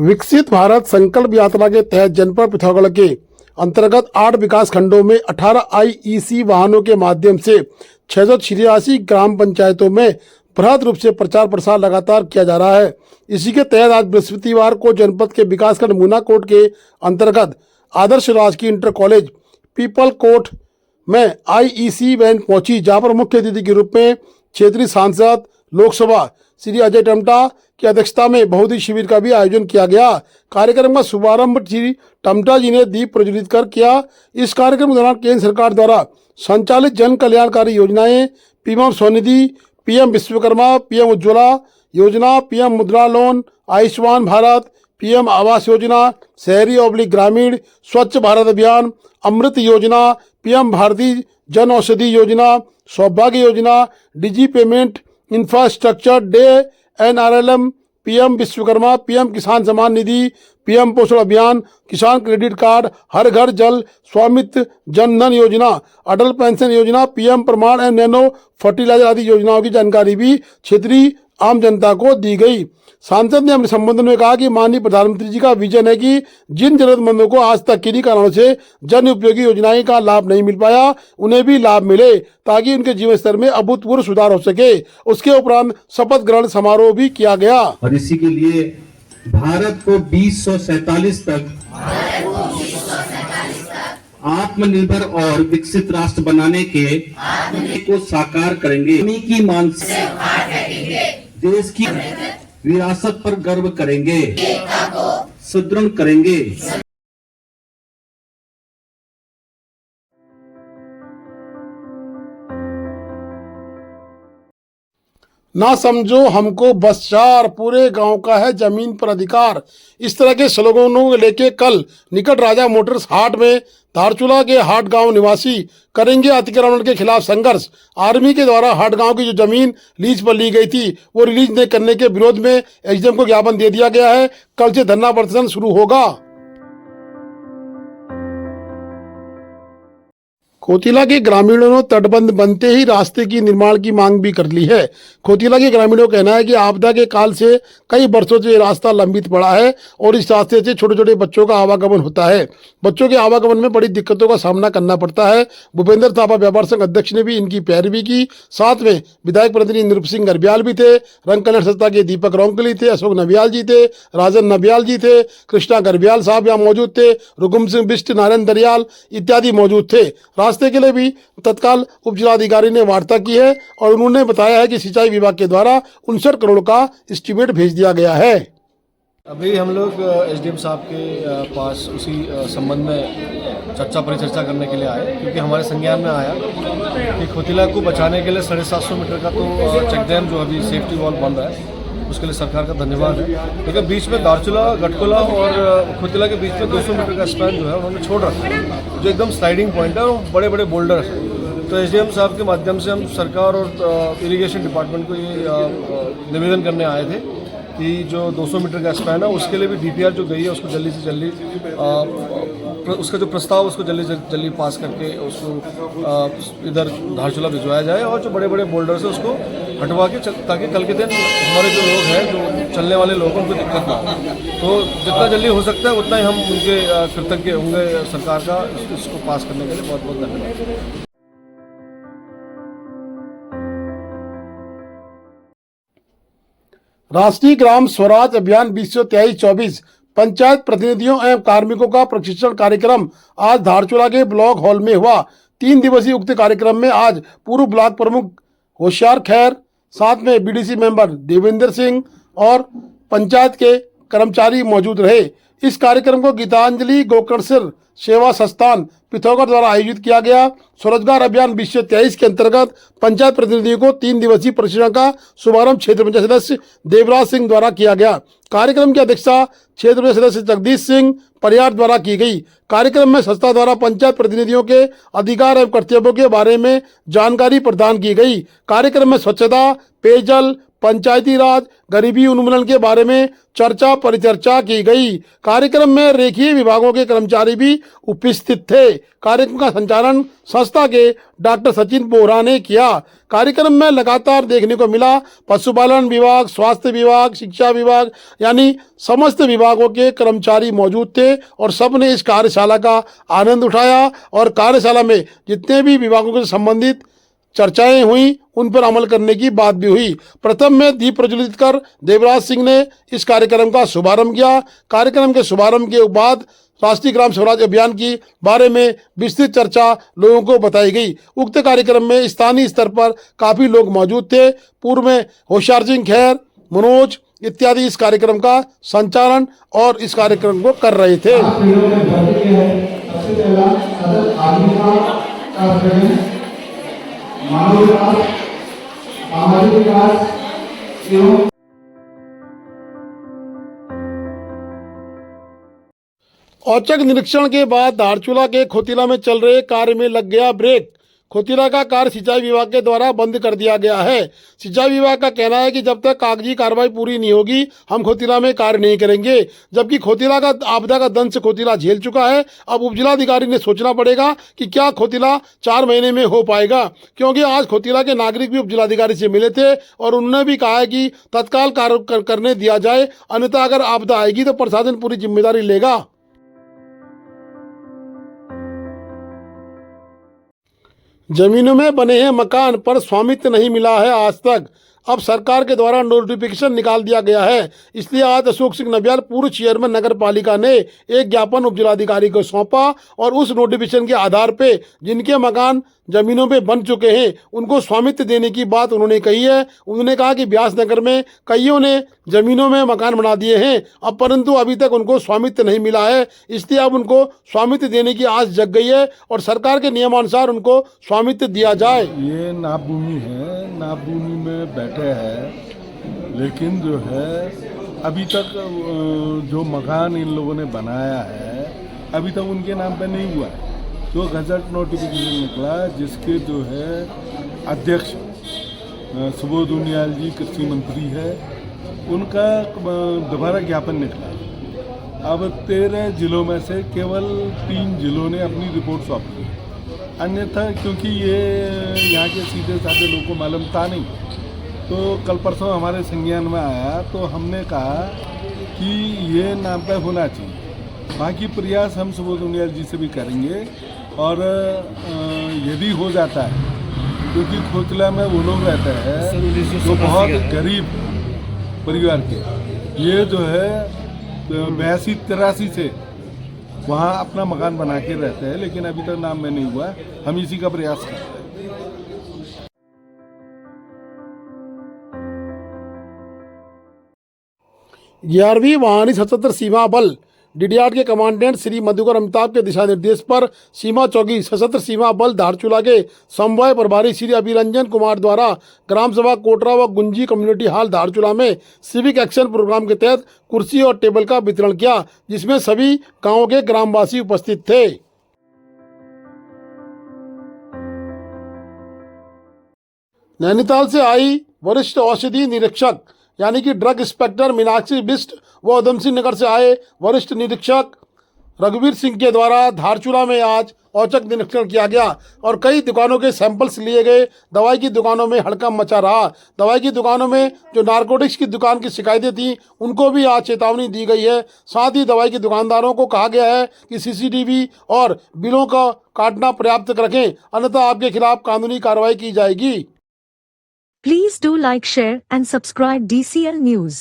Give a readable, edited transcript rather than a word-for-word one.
विकसित भारत संकल्प यात्रा के तहत जनपद पिथौरागढ़ के अंतर्गत 8 विकास खंडों में 18 आईईसी वाहनों के माध्यम से 686 ग्राम पंचायतों में बृहद रूप से प्रचार प्रसार लगातार किया जा रहा है। इसी के तहत आज बृहस्पतिवार को जनपद के विकासखंड मूनाकोट के अंतर्गत आदर्श राजकीय इंटर कॉलेज पीपल कोट में आईईसी वैन पहुंची, जहां पर मुख्य अतिथि के रूप में क्षेत्रीय सांसद लोकसभा श्री अजय टम्टा की अध्यक्षता में बहुदिवसीय शिविर का भी आयोजन किया गया। कार्यक्रम का शुभारंभ श्री टम्टा जी ने दीप प्रज्वलित कर किया। इस कार्यक्रम के दौरान केंद्र सरकार द्वारा संचालित जन कल्याणकारी योजनाएं PM Svanidhi, PM Vishwakarma, PM Ujjwala योजना, पीएम मुद्रा लोन, आयुष्मान भारत, पीएम आवास योजना, शहरी ग्रामीण, स्वच्छ भारत अभियान, अमृत योजना, पीएम भारतीय Jan Aushadhi Yojana, Saubhagya Yojana, digi payment infrastructure day, NRLM, PM Vishwakarma, PM Kisan Samman निधि, पीएम पोषण अभियान, किसान क्रेडिट कार्ड, हर घर जल, स्वामित्व जन धन योजना, अटल पेंशन योजना, पीएम प्रमाण एंड नैनो फर्टिलाइजर आदि योजनाओं की जानकारी भी क्षेत्रीय आम जनता को दी गई। सांसद ने अपने संबोधन में कहा कि माननीय प्रधानमंत्री जी का विजन है कि जिन जरूरतमंदों को आज तक किन्हीं कारणों से जन उपयोगी योजनाएं का लाभ नहीं मिल पाया, उन्हें भी लाभ मिले ताकि उनके जीवन स्तर में अभूतपूर्व सुधार हो सके। उसके उपरांत शपथ ग्रहण समारोह भी किया गया और इसी के लिए भारत को 2047 तक आत्मनिर्भर और विकसित राष्ट्र बनाने के को साकार करेंगे। की देश की विरासत पर गर्व करेंगे, सुदृढ़ करेंगे। ना समझो हमको बस चार, पूरे गांव का है जमीन पर अधिकार। इस तरह के स्लोगनों को लेके कल निकट राजा मोटर्स हाट में धारचूला के हाट गांव निवासी करेंगे अतिक्रमण के खिलाफ संघर्ष। आर्मी के द्वारा हाट गांव की जो जमीन लीज पर ली गई थी वो रिलीज नहीं करने के विरोध में एसडीएम को ज्ञापन दे दिया गया है। कल से धरना प्रदर्शन शुरू होगा। खोतिला के ग्रामीणों ने तटबंध बनते ही रास्ते की निर्माण की मांग भी कर ली है। खोतिला के ग्रामीणों का कहना है कि आपदा के काल से कई वर्षों से रास्ता लंबित पड़ा है और इस रास्ते से छोटे छोटे बच्चों का आवागमन होता है। बच्चों के आवागमन में बड़ी दिक्कतों का सामना करना पड़ता है। भूपेंद्र थापा व्यापार संघ अध्यक्ष ने भी इनकी पैरवी की। साथ में विधायक प्रतिनिधि निरूप सिंह गरब्याल भी थे, रंग कल्याण संस्था के दीपक रोंकली थे, अशोक नबियाल जी थे, राजन नबियाल जी थे, कृष्णा गरब्याल साहब यहाँ मौजूद थे, रुकुम सिंह बिष्ट, नारायण दरियाल इत्यादि मौजूद थे। रास्ते के लिए भी तत्काल उप जिलाधिकारी ने वार्ता की है और उन्होंने बताया है कि सिंचाई विभाग के द्वारा 59 करोड़ का एस्टीमेट भेज दिया गया है। अभी हम लोग एसडीएम साहब के पास उसी संबंध में चर्चा परिचर्चा करने के लिए आए, क्योंकि हमारे संज्ञान में आया कि खोतिला को बचाने के लिए 750 मीटर का तो चेक डैम जो अभी सेफ्टी वॉल बन रहा है उसके लिए सरकार का धन्यवाद है। लेकिन बीच में दारचूला, गटकुला और खोतिला के बीच में 200 मीटर का स्पैन जो है उन्होंने छोड़ रखा है, जो एकदम स्लाइडिंग पॉइंट है और बड़े बड़े बोल्डर है। तो एसडीएम साहब के माध्यम से हम सरकार और इरिगेशन डिपार्टमेंट को ये निवेदन करने आए थे कि जो 200 मीटर का स्पैन है उसके लिए भी डीपीआर जो गई है उसको जल्दी से जल्दी उसका जो प्रस्ताव उसको जल्दी से जल्दी पास करके उसको इधर धारचूला भिजवाया जाए और जो बड़े बड़े बोल्डर से उसको हटवा के ताकि कल के दिन हमारे जो लोग हैं, जो चलने वाले लोगों को दिक्कत ना हो। तो जितना जल्दी हो सकता है उतना ही हम उनके कृतज्ञ होंगे सरकार का इसको पास करने के लिए। बहुत बहुत धन्यवाद। राष्ट्रीय ग्राम स्वराज अभियान 2023-24 पंचायत प्रतिनिधियों एवं कार्मिकों का प्रशिक्षण कार्यक्रम आज धारचूला के ब्लॉक हॉल में हुआ। 3 दिवसीय उक्त कार्यक्रम में आज पूर्व ब्लॉक प्रमुख होशियार खैर, साथ में बीडीसी मेंबर देवेंद्र सिंह और पंचायत के कर्मचारी मौजूद रहे। इस कार्यक्रम को गीतांजलि गोकर्ण सेवा संस्थान पिथौरागढ़ द्वारा आयोजित किया गया। स्वरोजगार अभियान 2023 के अंतर्गत पंचायत प्रतिनिधियों को 3 दिवसीय प्रशिक्षण का शुभारंभ क्षेत्र पंचायत सदस्य देवराज सिंह द्वारा किया गया। कार्यक्रम की अध्यक्षता क्षेत्र पंचायत सदस्य जगदीश सिंह परियार द्वारा की गई। कार्यक्रम में संस्था द्वारा पंचायत प्रतिनिधियों के अधिकार एवं कर्तव्यों के बारे में जानकारी प्रदान की गई। कार्यक्रम में स्वच्छता, पेयजल, पंचायती राज, गरीबी उन्मूलन के बारे में चर्चा परिचर्चा की गई। कार्यक्रम में रेखीय विभागों के कर्मचारी भी उपस्थित थे। कार्यक्रम का संचालन संस्था के डॉक्टर सचिन बोहरा ने किया। कार्यक्रम में लगातार देखने को मिला पशुपालन विभाग, स्वास्थ्य विभाग, शिक्षा विभाग यानी समस्त विभागों के कर्मचारी मौजूद थे और सबने इस कार्यशाला का आनंद उठाया और कार्यशाला में जितने भी विभागों से संबंधित चर्चाएं हुई उन पर अमल करने की बात भी हुई। प्रथम में दीप प्रज्वलित कर देवराज सिंह ने इस कार्यक्रम का शुभारंभ किया। कार्यक्रम के शुभारंभ के बाद राष्ट्रीय ग्राम स्वराज अभियान की बारे में विस्तृत चर्चा लोगों को बताई गई। उक्त कार्यक्रम में स्थानीय स्तर पर काफी लोग मौजूद थे। पूर्व में होशियार सिंह खैर, मनोज इत्यादि इस कार्यक्रम का संचालन और इस कार्यक्रम को कर रहे थे। औचक निरीक्षण के बाद धारचूला के खोतिला में चल रहे कार्य में लग गया ब्रेक। खोतिला का कार्य सिंचाई विभाग के द्वारा बंद कर दिया गया है। सिंचाई विभाग का कहना है कि जब तक कागजी कार्रवाई पूरी नहीं होगी हम खोतिला में कार्य नहीं करेंगे। जबकि खोतिला का आपदा का दंश खोतिला झेल चुका है। अब उपजिलाधिकारी ने सोचना पड़ेगा कि क्या खोतिला 4 महीने में हो पाएगा, क्योंकि आज खोतिला के नागरिक भी उपजिलाधिकारी से मिले थे और उन्होंने भी कहा है कि तत्काल कार्य करने दिया जाए, अन्यथा अगर आपदा आएगी तो प्रशासन पूरी जिम्मेदारी लेगा। जमीनों में बने हैं मकान पर स्वामित्व नहीं मिला है आज तक। अब सरकार के द्वारा नोटिफिकेशन निकाल दिया गया है। इसलिए आज अशोक सिंह नबियाल पूर्व चेयरमैन नगर पालिका ने एक ज्ञापन उपजिलाधिकारी को सौंपा और उस नोटिफिकेशन के आधार पे जिनके मकान जमीनों पे बन चुके हैं उनको स्वामित्व देने की बात उन्होंने कही है। उन्होंने कहा कि ब्यास नगर में कईयों ने जमीनों में मकान बना दिए हैं, अब परंतु अभी तक उनको स्वामित्व नहीं मिला है। इसलिए अब उनको स्वामित्व देने की आस जग गई है और सरकार के नियमानुसार उनको स्वामित्व दिया जाए। ये नाप भूमि है, नाप भूमि में बैठे हैं, लेकिन जो है अभी तक जो मकान इन लोगों ने बनाया है अभी तक उनके नाम पे नहीं हुआ है। तो गजट नोटिफिकेशन निकला जिसके जो है अध्यक्ष सुबोध उनियाल जी कृषि मंत्री है, उनका दोबारा ज्ञापन निकला। अब 13 जिलों में से केवल 3 जिलों ने अपनी रिपोर्ट सौंपी, अन्यथा क्योंकि ये यहाँ के सीधे साधे लोगों को मालूम था नहीं, तो कल परसों हमारे संज्ञान में आया तो हमने कहा कि ये नाम पे होना चाहिए। बाकी प्रयास हम सुबोध उनियाल जी से भी करेंगे और यदि हो जाता है, क्योंकि खोतला में वो लोग रहते हैं जो बहुत गरीब परिवार के, ये जो है 82-83 से वहाँ अपना मकान बना के रहते हैं, लेकिन अभी तक नाम में नहीं हुआ। हम इसी का प्रयास कर रहे हैं। 11वीं वाहिनी सशस्त्र सीमा बल डीडीआर के कमांडेंट श्री मधुकर अमिताभ के दिशा निर्देश पर सीमा चौकी सशस्त्र सीमा बल धारचूला के समन्वय प्रभारी श्री अभिरंजन कुमार द्वारा ग्राम सभा कोटरा व गुंजी कम्युनिटी हॉल धारचूला में सिविक एक्शन प्रोग्राम के तहत कुर्सी और टेबल का वितरण किया, जिसमें सभी गांवों के ग्रामवासी उपस्थित थे। नैनीताल से आई वरिष्ठ औषधि निरीक्षक यानी कि ड्रग इंस्पेक्टर मीनाक्षी बिष्ट व उधमसिंह नगर से आए वरिष्ठ निरीक्षक रघुवीर सिंह के द्वारा धारचूला में आज औचक निरीक्षण किया गया और कई दुकानों के सैंपल्स लिए गए। दवाई की दुकानों में हड़कंप मचा रहा। दवाई की दुकानों में जो नारकोटिक्स की दुकान की शिकायतें थी उनको भी आज चेतावनी दी गई है। साथ ही दवाई की दुकानदारों को कहा गया है कि CCTV और बिलों का काटना पर्याप्त रखें, अन्यथा आपके खिलाफ कानूनी कार्रवाई की जाएगी। Please do like, share and subscribe DCL News.